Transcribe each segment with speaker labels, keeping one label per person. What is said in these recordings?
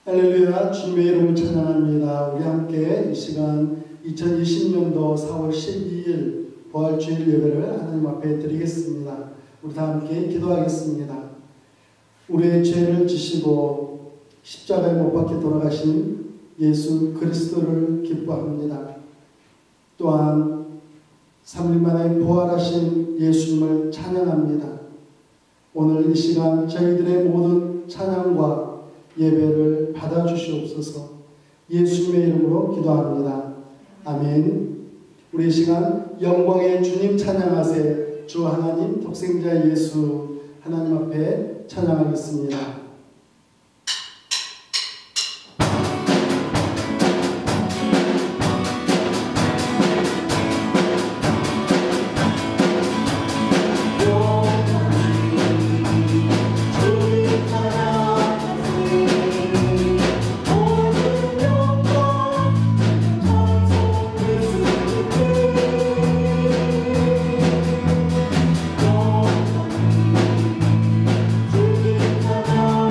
Speaker 1: 할렐루야, 주님의 이름을 찬양합니다. 우리 함께 이 시간 2020년도 4월 12일 부활주일 예배를 하나님 앞에 드리겠습니다. 우리 다 함께 기도하겠습니다. 우리의 죄를 지시고 십자가에 못 박혀 돌아가신 예수 그리스도를 기뻐합니다. 또한 3일 만에 부활하신 예수님을 찬양합니다. 오늘 이 시간 저희들의 모든 찬양과 예배를 받아주시옵소서. 예수님의 이름으로 기도합니다. 아멘. 우리 이 시간 영광의 주님 찬양하세. 주 하나님 독생자 예수 하나님 앞에 찬양하겠습니다.
Speaker 2: Oh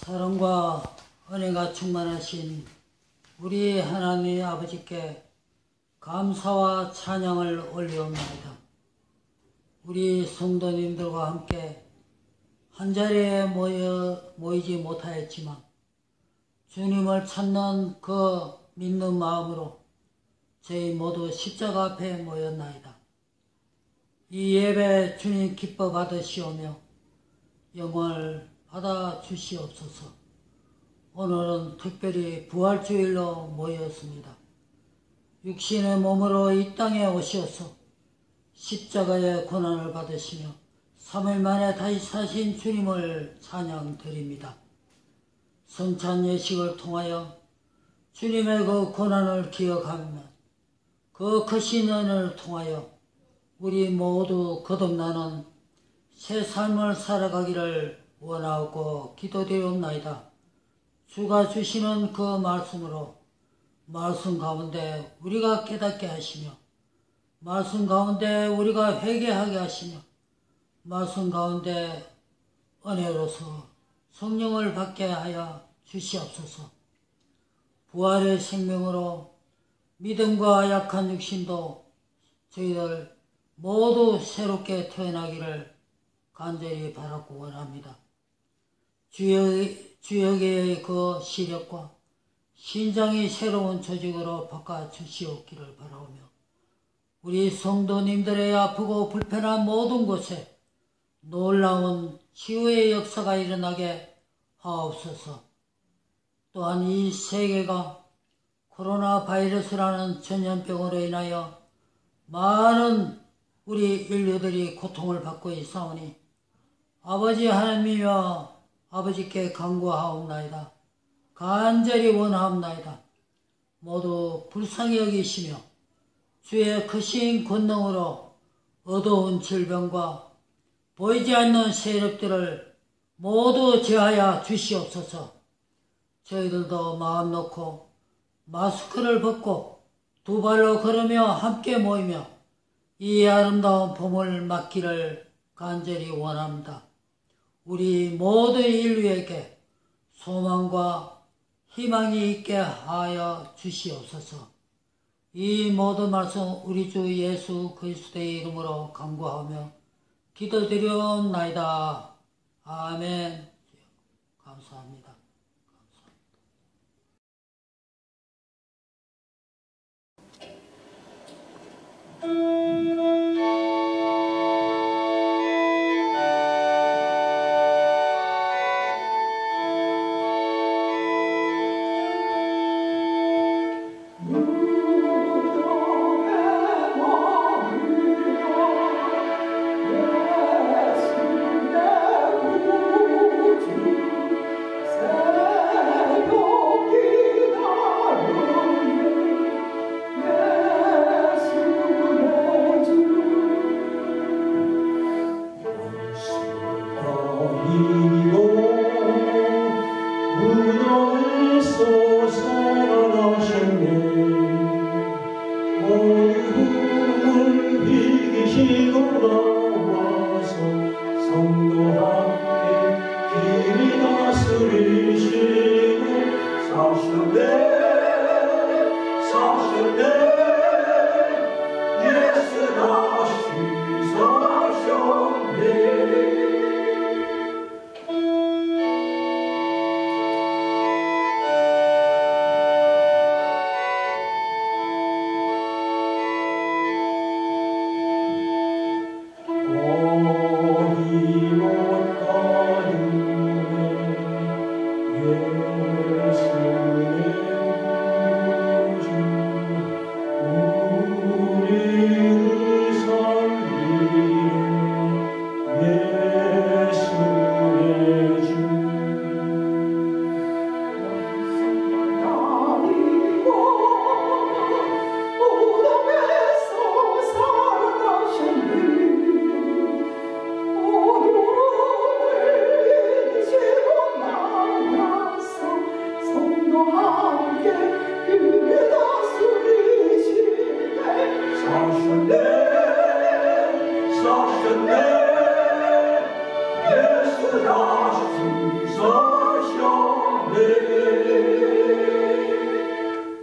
Speaker 2: 사랑과 은혜가 충만하신 우리 하나님 아버지께 감사와 찬양을 올리옵나이다. 우리 성도님들과 함께 한자리에 모이지 못하였지만 주님을 찾는 그 믿는 마음으로 저희 모두 십자가 앞에 모였나이다. 이 예배 주님 기뻐 받으시오며 영광을 받아 주시옵소서. 오늘은 특별히 부활주일로 모였습니다. 육신의 몸으로 이 땅에 오셔서 십자가의 고난을 받으시며 3일 만에 다시 사신 주님을 찬양드립니다. 성찬 예식을 통하여 주님의 그 고난을 기억하며 그 크신 은혜를 통하여 우리 모두 거듭나는 새 삶을 살아가기를 원하고 기도드리옵나이다. 주가 주시는 그 말씀으로 말씀 가운데 우리가 깨닫게 하시며 말씀 가운데 우리가 회개하게 하시며 말씀 가운데 은혜로서 성령을 받게 하여 주시옵소서. 부활의 생명으로 믿음과 약한 육신도 저희들 모두 새롭게 태어나기를 간절히 바라고 원합니다. 주역의 그 시력과 신장이 새로운 조직으로 바꿔주시옵기를 바라오며 우리 성도님들의 아프고 불편한 모든 곳에 놀라운 치유의 역사가 일어나게 하옵소서. 또한 이 세계가 코로나 바이러스라는 전염병으로 인하여 많은 우리 인류들이 고통을 받고 있사오니 아버지 하나님이여 아버지께 간구하옵나이다. 간절히 원하옵나이다. 모두 불쌍히 여기시며 주의 크신 권능으로 어두운 질병과 보이지 않는 세력들을 모두 제하여 주시옵소서. 저희들도 마음 놓고 마스크를 벗고 두 발로 걸으며 함께 모이며 이 아름다운 봄을 맞기를 간절히 원합니다. 우리 모든 인류에게 소망과 희망이 있게 하여 주시옵소서. 이 모든 말씀 우리 주 예수 그리스도의 이름으로 간구하며 기도드리옵나이다. 아멘. 감사합니다.
Speaker 3: Yes,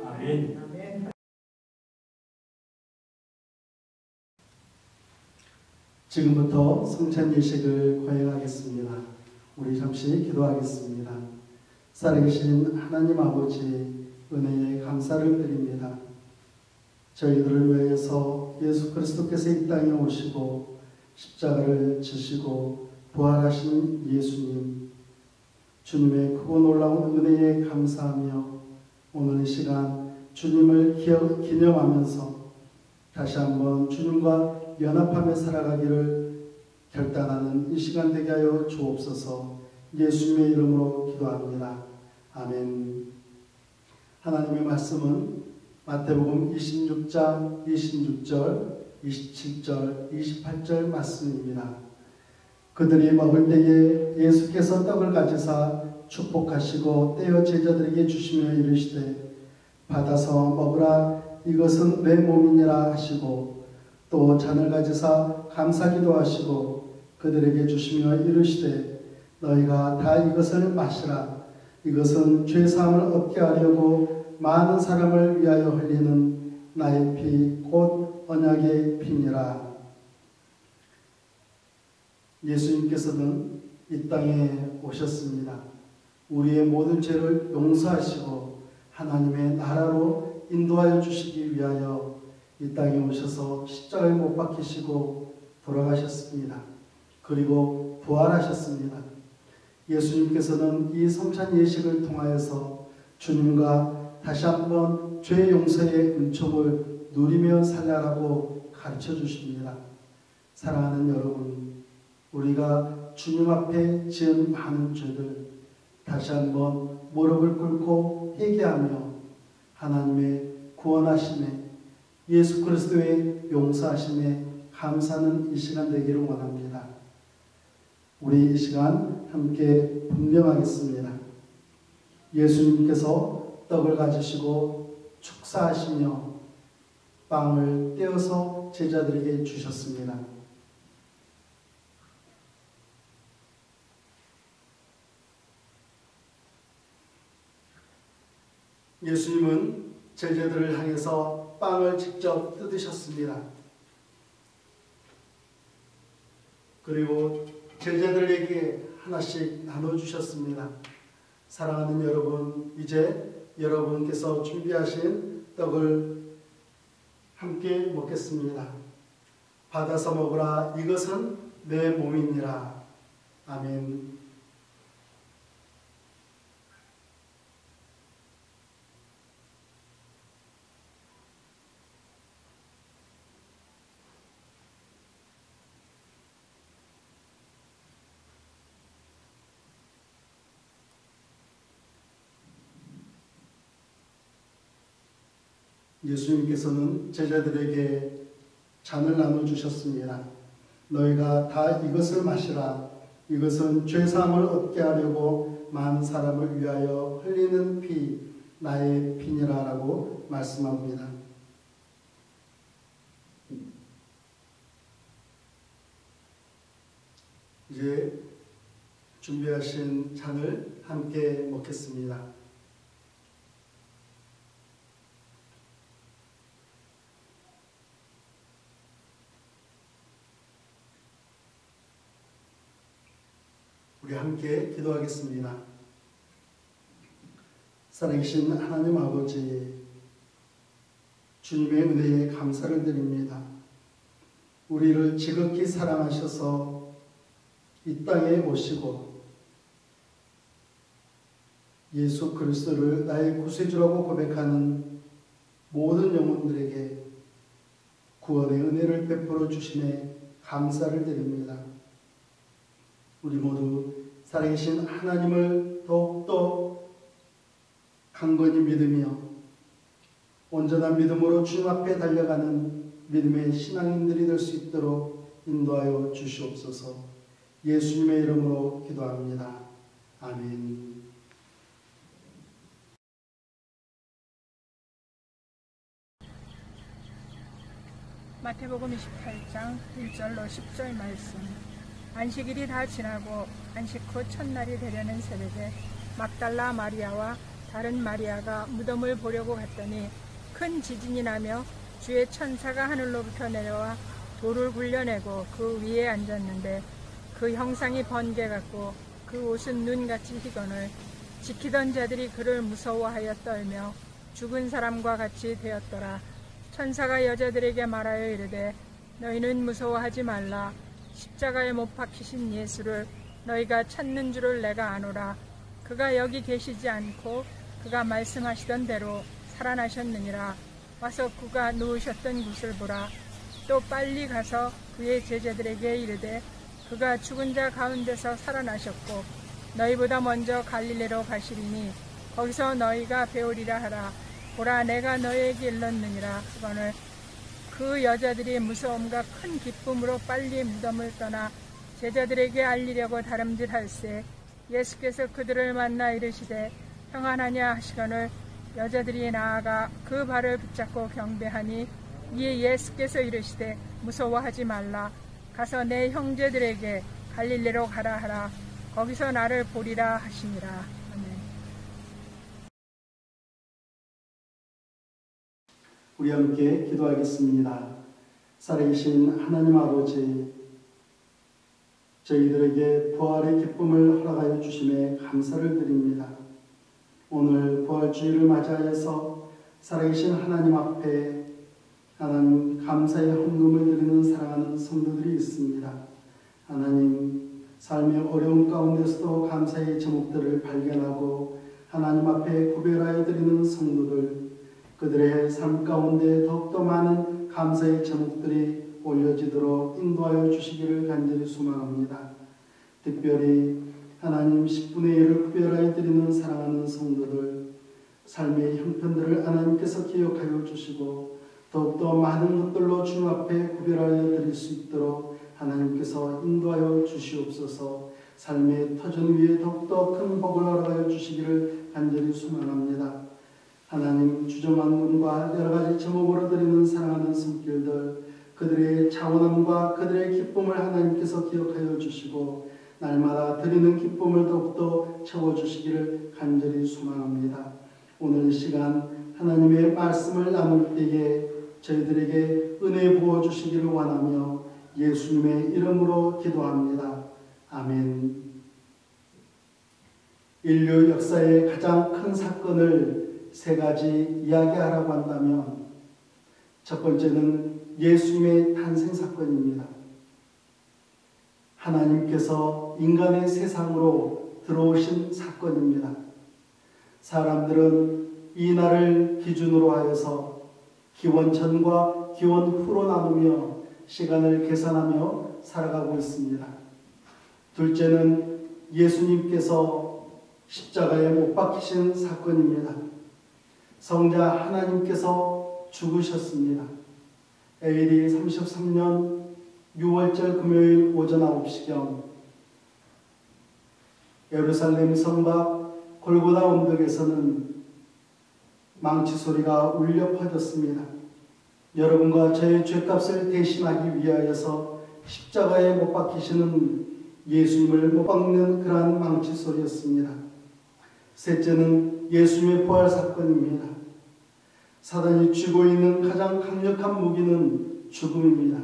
Speaker 3: 아멘.
Speaker 1: 지금부터 성찬 예식을 거행하겠습니다. 우리 잠시 기도하겠습니다. 살아계신 하나님 아버지 은혜에 감사를 드립니다. 저희들을 위해서 예수 그리스도께서 이 땅에 오시고 십자가를 지시고 부활하신 예수님, 주님의 크고 놀라운 은혜에 감사하며 오늘 이 시간 주님을 기념하면서 다시 한번 주님과 연합하며 살아가기를 결단하는 이 시간 되게 하여 주옵소서. 예수님의 이름으로 기도합니다. 아멘. 하나님의 말씀은 마태복음 26장 26절, 27절, 28절 말씀입니다. 그들이 먹을 때에 예수께서 떡을 가지사 축복하시고 떼어 제자들에게 주시며 이르시되 받아서 먹으라, 이것은 내 몸이니라 하시고 또 잔을 가지사 감사기도 하시고 그들에게 주시며 이르시되 너희가 다 이것을 마시라, 이것은 죄사함을 얻게 하려고 많은 사람을 위하여 흘리는 나의 피 곧 언약의 피니라. 예수님께서는 이 땅에 오셨습니다. 우리의 모든 죄를 용서하시고 하나님의 나라로 인도하여 주시기 위하여 이 땅에 오셔서 십자가에 못 박히시고 돌아가셨습니다. 그리고 부활하셨습니다. 예수님께서는 이 성찬 예식을 통하여서 주님과 다시 한번 죄 용서의 은총을 누리며 살라라고 가르쳐 주십니다. 사랑하는 여러분, 우리가 주님 앞에 지은 많은 죄들 다시 한번 무릎을 꿇고 회개하며 하나님의 구원하심에 예수 그리스도의 용서하심에 감사하는 이 시간 되기를 원합니다. 우리 이 시간 함께 분명하겠습니다. 예수님께서 떡을 가지시고 축사하시며 빵을 떼어서 제자들에게 주셨습니다. 예수님은 제자들을 향해서 빵을 직접 뜯으셨습니다. 그리고 제자들에게 하나씩 나눠주셨습니다. 사랑하는 여러분, 이제 여러분께서 준비하신 떡을 함께 먹겠습니다. 받아서 먹으라, 이것은 내 몸이니라. 아멘. 예수님께서는 제자들에게 잔을 나눠주셨습니다. 너희가 다 이것을 마시라. 이것은 죄사함을 얻게 하려고 많은 사람을 위하여 흘리는 피, 나의 피니라 라고 말씀합니다. 이제 준비하신 잔을 함께 먹겠습니다. 우리 함께 기도하겠습니다. 살아계신 하나님 아버지, 주님의 은혜에 감사를 드립니다. 우리를 지극히 사랑하셔서 이 땅에 오시고 예수 그리스도를 나의 구세주라고 고백하는 모든 영혼들에게 구원의 은혜를 베풀어 주심에 감사를 드립니다. 우리 모두 살아계신 하나님을 더욱더 강건히 믿으며 온전한 믿음으로 주님 앞에 달려가는 믿음의 신앙인들이 될 수 있도록 인도하여 주시옵소서. 예수님의 이름으로 기도합니다. 아멘.
Speaker 4: 마태복음 28장 1절로 10절 말씀. 안식일이 다 지나고 안식 후 첫날이 되려는 새벽에 막달라 마리아와 다른 마리아가 무덤을 보려고 갔더니 큰 지진이 나며 주의 천사가 하늘로부터 내려와 돌을 굴려내고 그 위에 앉았는데 그 형상이 번개 같고 그 옷은 눈같이 희거늘 지키던 자들이 그를 무서워하여 떨며 죽은 사람과 같이 되었더라. 천사가 여자들에게 말하여 이르되 너희는 무서워하지 말라. 십자가에 못 박히신 예수를 너희가 찾는 줄을 내가 아노라. 그가 여기 계시지 않고 그가 말씀하시던 대로 살아나셨느니라. 와서 그가 누우셨던 곳을 보라. 또 빨리 가서 그의 제자들에게 이르되 그가 죽은 자 가운데서 살아나셨고 너희보다 먼저 갈릴리로 가시리니 거기서 너희가 배우리라 하라. 보라 내가 너희에게 일렀느니라 하거늘 그 여자들이 무서움과 큰 기쁨으로 빨리 무덤을 떠나 제자들에게 알리려고 다름질할세 예수께서 그들을 만나 이르시되 평안하냐 하시거늘 여자들이 나아가 그 발을 붙잡고 경배하니 이에 예수께서 이르시되 무서워하지 말라. 가서 내 형제들에게 갈릴리로 가라 하라. 거기서 나를 보리라 하시니라. 아멘.
Speaker 1: 우리 함께 기도하겠습니다. 살아계신 하나님 아버지, 저희들에게 부활의 기쁨을 허락하여 주심에 감사를 드립니다. 오늘 부활주의를 맞이하여서 살아계신 하나님 앞에 하나님 감사의 헌금을 드리는 사랑하는 성도들이 있습니다. 하나님 삶의 어려움 가운데서도 감사의 제목들을 발견하고 하나님 앞에 구별하여 드리는 성도들, 그들의 삶 가운데 더욱더 많은 감사의 제목들이 올려지도록 인도하여 주시기를 간절히 소망합니다. 특별히 하나님 10분의 1을 구별하여 드리는 사랑하는 성도들, 삶의 형편들을 하나님께서 기억하여 주시고 더욱더 많은 것들로 주님 앞에 구별하여 드릴 수 있도록 하나님께서 인도하여 주시옵소서. 삶의 터전 위에 더욱더 큰 복을 허락하여 주시기를 간절히 소망합니다. 하나님 주정왕군과 여러 가지 제목으로 드리는 사랑하는 손길들, 그들의 차원함과 그들의 기쁨을 하나님께서 기억하여 주시고 날마다 드리는 기쁨을 더욱더 채워주시기를 간절히 소망합니다. 오늘 이 시간 하나님의 말씀을 나눌 때에 저희들에게 은혜 부어주시기를 원하며 예수님의 이름으로 기도합니다. 아멘. 인류 역사의 가장 큰 사건을 세 가지 이야기하라고 한다면 첫 번째는 예수님의 탄생 사건입니다. 하나님께서 인간의 세상으로 들어오신 사건입니다. 사람들은 이 날을 기준으로 하여서 기원 전과 기원 후로 나누며 시간을 계산하며 살아가고 있습니다. 둘째는 예수님께서 십자가에 못 박히신 사건입니다. 성자 하나님께서 죽으셨습니다. AD 33년 6월절 금요일 오전 9시경 예루살렘 성 밖 골고다 언덕에서는 망치 소리가 울려 퍼졌습니다. 여러분과 저의 죄값을 대신하기 위하여서 십자가에 못 박히시는 예수님을 못 박는 그러한 망치 소리였습니다. 셋째는 예수님의 부활 사건입니다. 사단이 쥐고 있는 가장 강력한 무기는 죽음입니다.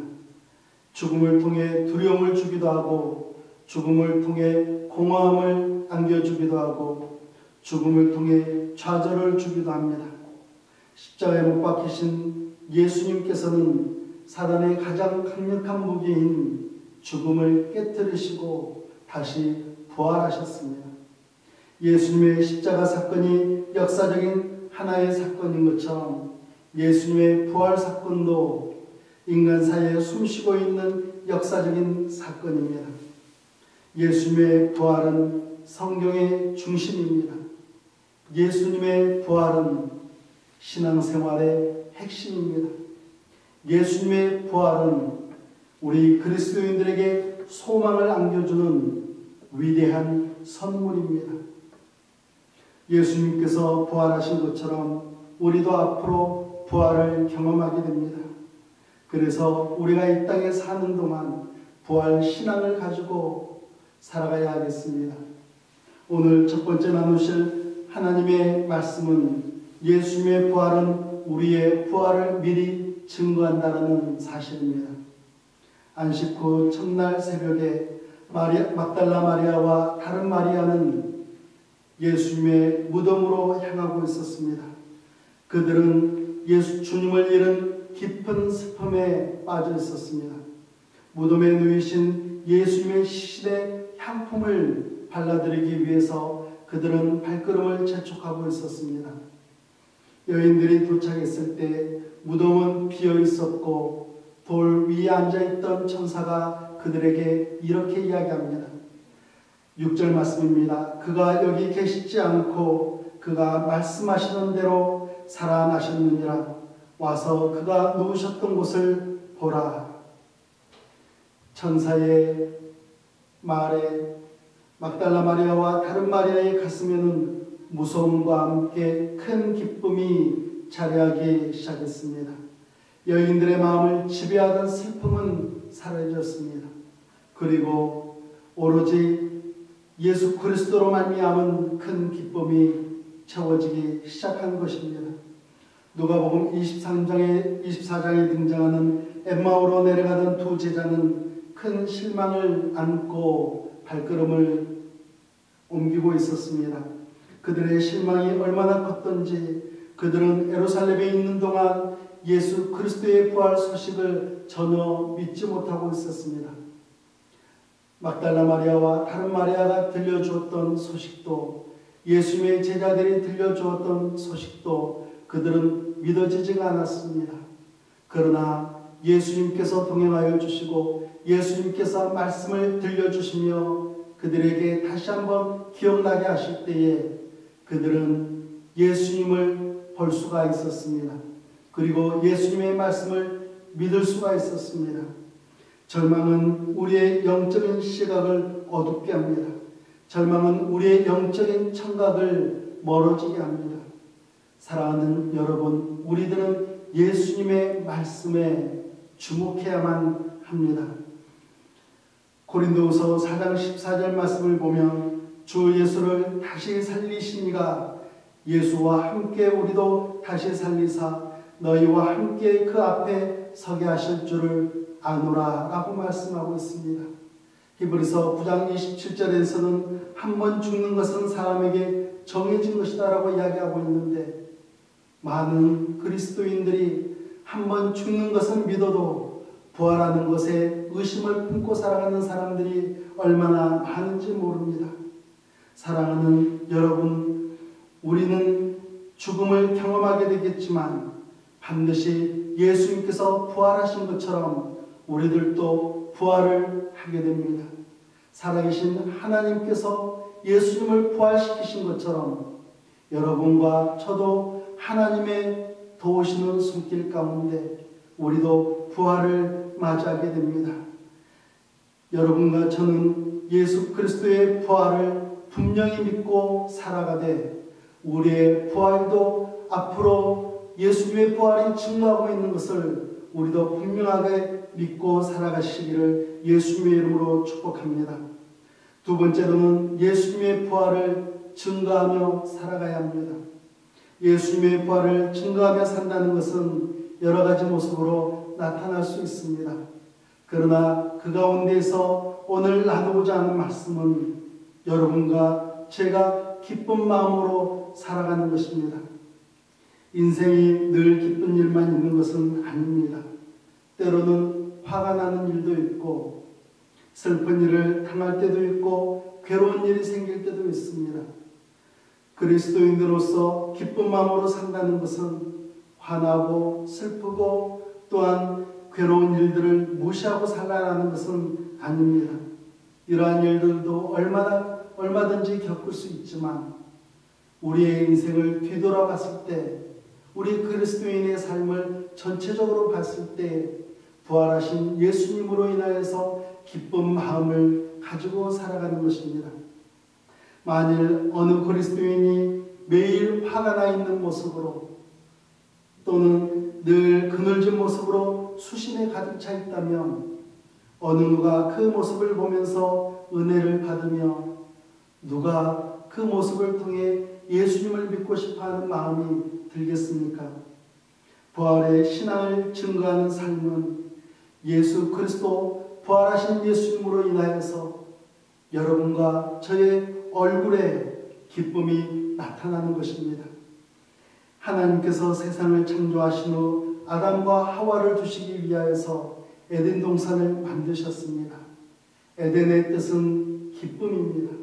Speaker 1: 죽음을 통해 두려움을 주기도 하고 죽음을 통해 공허함을 안겨주기도 하고 죽음을 통해 좌절을 주기도 합니다. 십자가에 못 박히신 예수님께서는 사단의 가장 강력한 무기인 죽음을 깨뜨리시고 다시 부활하셨습니다. 예수님의 십자가 사건이 역사적인 하나의 사건인 것처럼 예수님의 부활 사건도 인간 사이에 숨쉬고 있는 역사적인 사건입니다. 예수님의 부활은 성경의 중심입니다. 예수님의 부활은 신앙생활의 핵심입니다. 예수님의 부활은 우리 그리스도인들에게 소망을 안겨주는 위대한 선물입니다. 예수님께서 부활하신 것처럼 우리도 앞으로 부활을 경험하게 됩니다. 그래서 우리가 이 땅에 사는 동안 부활 신앙을 가지고 살아가야 하겠습니다. 오늘 첫 번째 나누실 하나님의 말씀은 예수님의 부활은 우리의 부활을 미리 증거한다는 사실입니다. 안식 후 첫날 새벽에 막달라 마리아와 다른 마리아는 예수님의 무덤으로 향하고 있었습니다. 그들은 주님을 잃은 깊은 슬픔에 빠져 있었습니다. 무덤에 누이신 예수님의 시신의 향품을 발라드리기 위해서 그들은 발걸음을 재촉하고 있었습니다. 여인들이 도착했을 때 무덤은 비어 있었고 돌 위에 앉아있던 천사가 그들에게 이렇게 이야기합니다. 6절 말씀입니다. 그가 여기 계시지 않고 그가 말씀하시는 대로 살아나셨느니라. 와서 그가 누우셨던 곳을 보라. 천사의 말에 막달라 마리아와 다른 마리아의 가슴에는 무서움과 함께 큰 기쁨이 자리하기 시작했습니다. 여인들의 마음을 지배하던 슬픔은 사라졌습니다. 그리고 오로지 예수 그리스도로 말미암은 큰 기쁨이 채워지기 시작한 것입니다. 누가복음 24장에 등장하는 엠마오로 내려가던 두 제자는 큰 실망을 안고 발걸음을 옮기고 있었습니다. 그들의 실망이 얼마나 컸던지 그들은 예루살렘에 있는 동안 예수 그리스도의 부활 소식을 전혀 믿지 못하고 있었습니다. 막달라 마리아와 다른 마리아가 들려주었던 소식도, 예수님의 제자들이 들려주었던 소식도 그들은 믿어지지가 않았습니다. 그러나 예수님께서 동행하여 주시고 예수님께서 말씀을 들려주시며 그들에게 다시 한번 기억나게 하실 때에 그들은 예수님을 볼 수가 있었습니다. 그리고 예수님의 말씀을 믿을 수가 있었습니다. 절망은 우리의 영적인 시각을 어둡게 합니다. 절망은 우리의 영적인 청각을 멀어지게 합니다. 사랑하는 여러분, 우리들은 예수님의 말씀에 주목해야만 합니다. 고린도후서 4장 14절 말씀을 보면 주 예수를 다시 살리신 이가 예수와 함께 우리도 다시 살리사 너희와 함께 그 앞에 서게 하실 줄을 아노라 라고 말씀하고 있습니다. 히브리서 9장 27절에서는 한 번 죽는 것은 사람에게 정해진 것이다 라고 이야기하고 있는데 많은 그리스도인들이 한 번 죽는 것은 믿어도 부활하는 것에 의심을 품고 살아가는 사람들이 얼마나 많은지 모릅니다. 사랑하는 여러분, 우리는 죽음을 경험하게 되겠지만 반드시 예수님께서 부활하신 것처럼 우리들도 부활을 하게 됩니다. 살아계신 하나님께서 예수님을 부활시키신 것처럼 여러분과 저도 하나님의 도우시는 손길 가운데 우리도 부활을 맞이하게 됩니다. 여러분과 저는 예수 그리스도의 부활을 분명히 믿고 살아가되 우리의 부활도 앞으로 예수님의 부활이 증거하고 있는 것을 우리도 분명하게 믿고 살아가시기를 예수님의 이름으로 축복합니다. 두 번째로는 예수님의 부활을 증거하며 살아가야 합니다. 예수님의 부활을 증거하며 산다는 것은 여러 가지 모습으로 나타날 수 있습니다. 그러나 그 가운데서 오늘 나누고자 하는 말씀은 여러분과 제가 기쁜 마음으로 살아가는 것입니다. 인생이 늘 기쁜 일만 있는 것은 아닙니다. 때로는 화가 나는 일도 있고 슬픈 일을 당할 때도 있고 괴로운 일이 생길 때도 있습니다. 그리스도인으로서 기쁜 마음으로 산다는 것은 화나고 슬프고 또한 괴로운 일들을 무시하고 살아가는 것은 아닙니다. 이러한 일들도 얼마든지 겪을 수 있지만 우리의 인생을 뒤돌아봤을 때 우리 그리스도인의 삶을 전체적으로 봤을 때 부활하신 예수님으로 인하여서 기쁜 마음을 가지고 살아가는 것입니다. 만일 어느 그리스도인이 매일 화가 나 있는 모습으로 또는 늘 그늘진 모습으로 수심에 가득 차 있다면 어느 누가 그 모습을 보면서 은혜를 받으며 누가 그 모습을 통해 예수님을 믿고 싶어하는 마음이 들겠습니까? 부활의 신앙을 증거하는 삶은 예수 그리스도 부활하신 예수님으로 인하여서 여러분과 저의 얼굴에 기쁨이 나타나는 것입니다. 하나님께서 세상을 창조하신 후 아담과 하와를 두시기 위하여서 에덴 동산을 만드셨습니다. 에덴의 뜻은 기쁨입니다.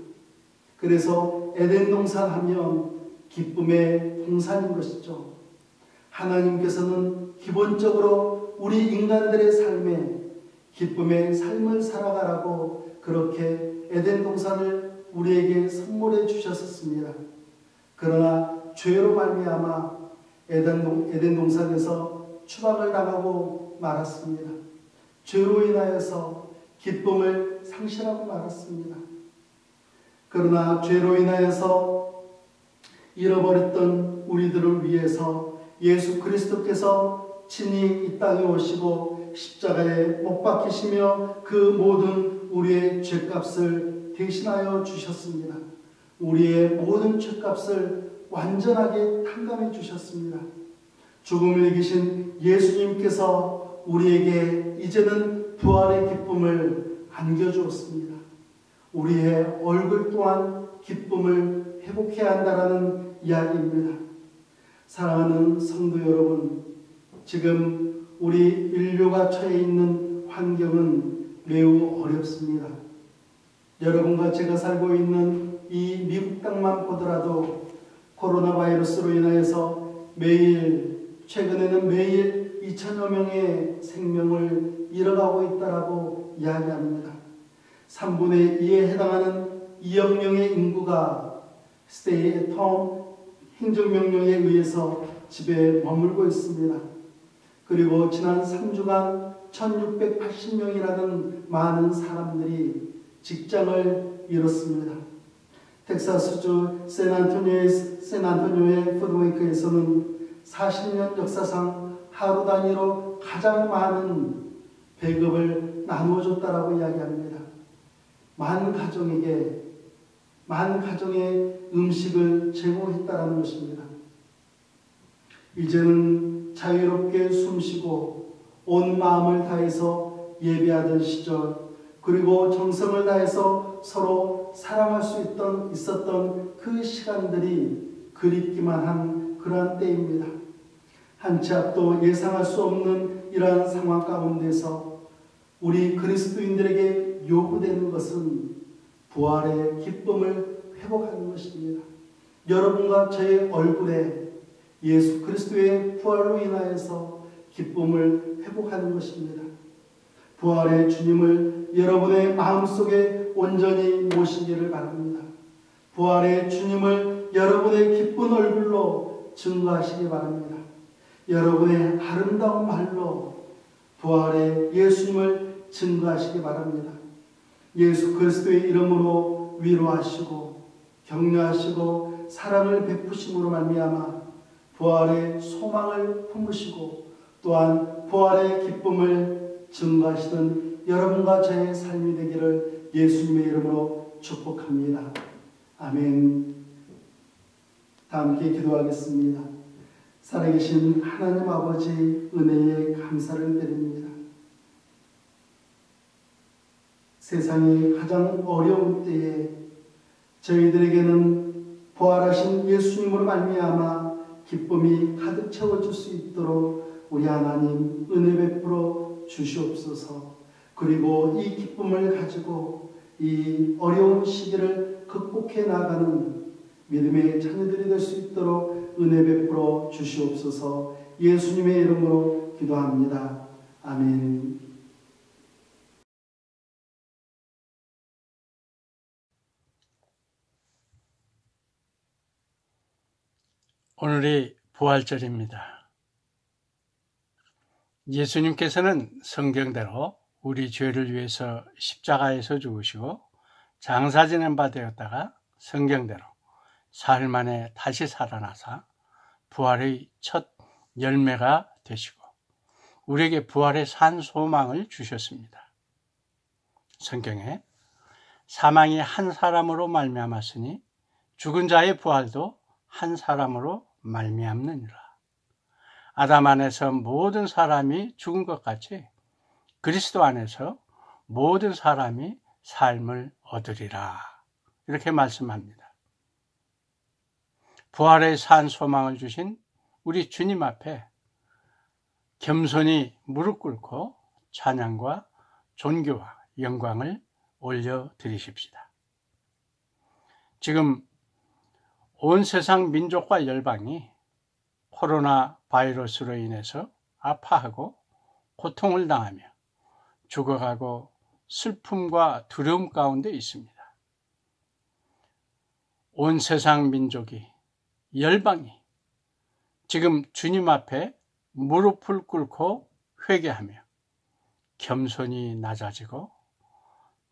Speaker 1: 그래서 에덴 동산 하면 기쁨의 동산인 것이죠. 하나님께서는 기본적으로 우리 인간들의 삶에 기쁨의 삶을 살아가라고 그렇게 에덴 동산을 우리에게 선물해 주셨습니다. 그러나 죄로 말미암아 에덴 동산에서 추방을 당하고 말았습니다. 죄로 인하여서 기쁨을 상실하고 말았습니다. 그러나 죄로 인하여서 잃어버렸던 우리들을 위해서 예수 그리스도께서 친히 이 땅에 오시고 십자가에 못 박히시며 그 모든 우리의 죄값을 대신하여 주셨습니다. 우리의 모든 죄값을 완전하게 탕감해 주셨습니다. 죽음을 이기신 예수님께서 우리에게 이제는 부활의 기쁨을 안겨주었습니다. 우리의 얼굴 또한 기쁨을 회복해야 한다는 이야기입니다. 사랑하는 성도 여러분, 지금 우리 인류가 처해 있는 환경은 매우 어렵습니다. 여러분과 제가 살고 있는 이 미국 땅만 보더라도 코로나 바이러스로 인하여서 최근에는 매일 2천여 명의 생명을 잃어가고 있다라고 이야기합니다. 3분의 2에 해당하는 2억 명의 인구가 Stay at home 행정명령에 의해서 집에 머물고 있습니다. 그리고 지난 3주간 1680명이라는 많은 사람들이 직장을 잃었습니다. 텍사스주 샌안토니오의 푸드뱅크에서는 40년 역사상 하루 단위로 가장 많은 배급을 나누어줬다라고 이야기합니다. 만 가정에 음식을 제공했다라는 것입니다. 이제는 자유롭게 숨쉬고 온 마음을 다해서 예배하던 시절, 그리고 정성을 다해서 서로 사랑할 수 있었던 그 시간들이 그립기만 한 그러한 때입니다. 한 치 앞도 예상할 수 없는 이러한 상황 가운데서 우리 그리스도인들에게 요구되는 것은 부활의 기쁨을 회복하는 것입니다. 여러분과 저의 얼굴에 예수 그리스도의 부활로 인하여서 기쁨을 회복하는 것입니다. 부활의 주님을 여러분의 마음속에 온전히 모시기를 바랍니다. 부활의 주님을 여러분의 기쁜 얼굴로 증거하시기 바랍니다. 여러분의 아름다운 말로 부활의 예수님을 증거하시기 바랍니다. 예수 그리스도의 이름으로 위로하시고 격려하시고 사랑을 베푸심으로 말미암아 부활의 소망을 품으시고 또한 부활의 기쁨을 증거하시는 여러분과 저의 삶이 되기를 예수님의 이름으로 축복합니다. 아멘. 다 함께 기도하겠습니다. 살아계신 하나님 아버지 은혜에 감사를 드립니다. 세상이 가장 어려운 때에 저희들에게는 부활하신 예수님으로 말미암아 기쁨이 가득 채워줄 수 있도록 우리 하나님 은혜 베풀어 주시옵소서. 그리고 이 기쁨을 가지고 이 어려운 시기를 극복해 나가는 믿음의 자녀들이 될 수 있도록 은혜 베풀어 주시옵소서. 예수님의 이름으로 기도합니다. 아멘.
Speaker 3: 오늘이 부활절입니다. 예수님께서는 성경대로 우리 죄를 위해서 십자가에서 죽으시고 장사 지낸 바 되었다가 성경대로 사흘 만에 다시 살아나사 부활의 첫 열매가 되시고 우리에게 부활의 산 소망을 주셨습니다. 성경에 사망이 한 사람으로 말미암았으니 죽은 자의 부활도 한 사람으로 말미암느니라. 아담 안에서 모든 사람이 죽은 것 같이 그리스도 안에서 모든 사람이 삶을 얻으리라. 이렇게 말씀합니다. 부활의 산 소망을 주신 우리 주님 앞에 겸손히 무릎 꿇고 찬양과 존귀와 영광을 올려드리십시다. 지금 온 세상 민족과 열방이 코로나 바이러스로 인해서 아파하고 고통을 당하며 죽어가고 슬픔과 두려움 가운데 있습니다. 온 세상 민족이, 열방이 지금 주님 앞에 무릎을 꿇고 회개하며 겸손히 낮아지고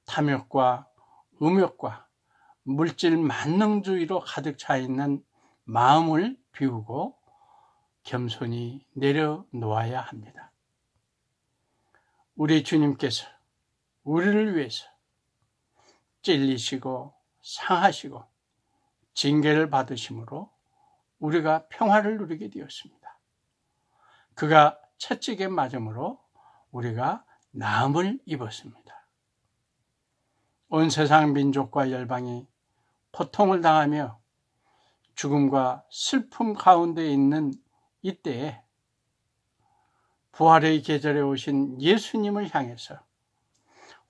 Speaker 3: 탐욕과 음욕과 물질 만능주의로 가득 차 있는 마음을 비우고 겸손히 내려놓아야 합니다. 우리 주님께서 우리를 위해서 찔리시고 상하시고 징계를 받으심으로 우리가 평화를 누리게 되었습니다. 그가 채찍에 맞음으로 우리가 나음을 입었습니다. 온 세상 민족과 열방이 고통을 당하며 죽음과 슬픔 가운데 있는 이때에 부활의 계절에 오신 예수님을 향해서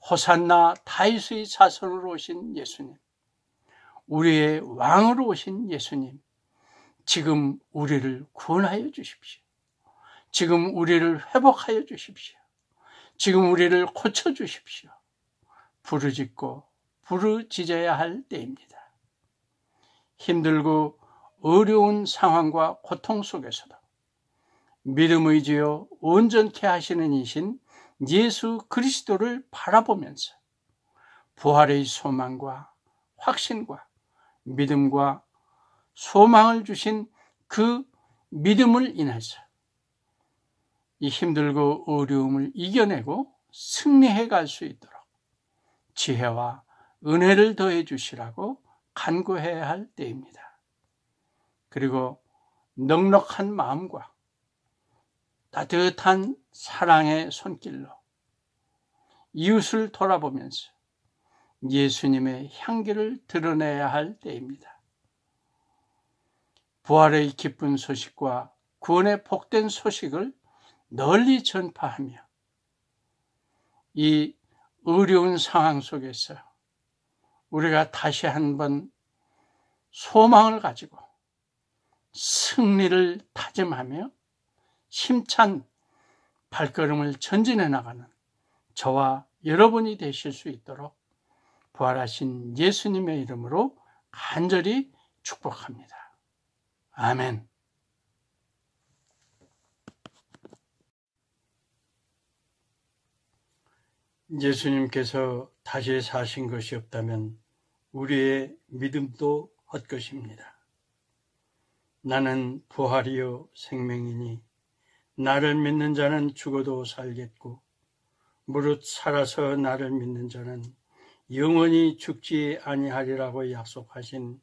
Speaker 3: 호산나 다윗의 자손으로 오신 예수님, 우리의 왕으로 오신 예수님, 지금 우리를 구원하여 주십시오. 지금 우리를 회복하여 주십시오. 지금 우리를 고쳐 주십시오. 부르짖고 부르짖어야 할 때입니다. 힘들고 어려운 상황과 고통 속에서도 믿음의 주여 온전케 하시는 이신 예수 그리스도를 바라보면서 부활의 소망과 확신과 믿음과 소망을 주신 그 믿음을 인해서 이 힘들고 어려움을 이겨내고 승리해 갈 수 있도록 지혜와 은혜를 더해 주시라고 간구해야 할 때입니다. 그리고 넉넉한 마음과 따뜻한 사랑의 손길로 이웃을 돌아보면서 예수님의 향기를 드러내야 할 때입니다. 부활의 기쁜 소식과 구원의 복된 소식을 널리 전파하며 이 어려운 상황 속에서 우리가 다시 한번 소망을 가지고 승리를 다짐하며 힘찬 발걸음을 전진해 나가는 저와 여러분이 되실 수 있도록 부활하신 예수님의 이름으로 간절히 축복합니다. 아멘. 예수님께서 다시 사신 것이 없다면 우리의 믿음도 헛것입니다. 나는 부활이요 생명이니 나를 믿는 자는 죽어도 살겠고 무릇 살아서 나를 믿는 자는 영원히 죽지 아니하리라고 약속하신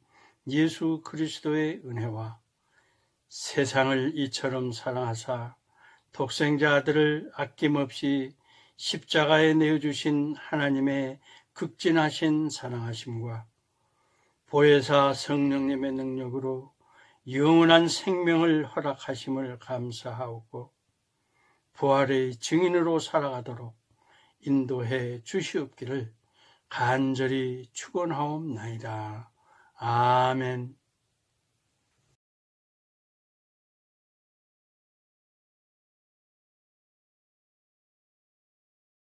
Speaker 3: 예수 그리스도의 은혜와 세상을 이처럼 사랑하사 독생자 아들을 아낌없이 십자가에 내어주신 하나님의 극진하신 사랑하심과 보혜사 성령님의 능력으로 영원한 생명을 허락하심을 감사하고 부활의 증인으로 살아가도록 인도해 주시옵기를 간절히 축원하옵나이다. 아멘.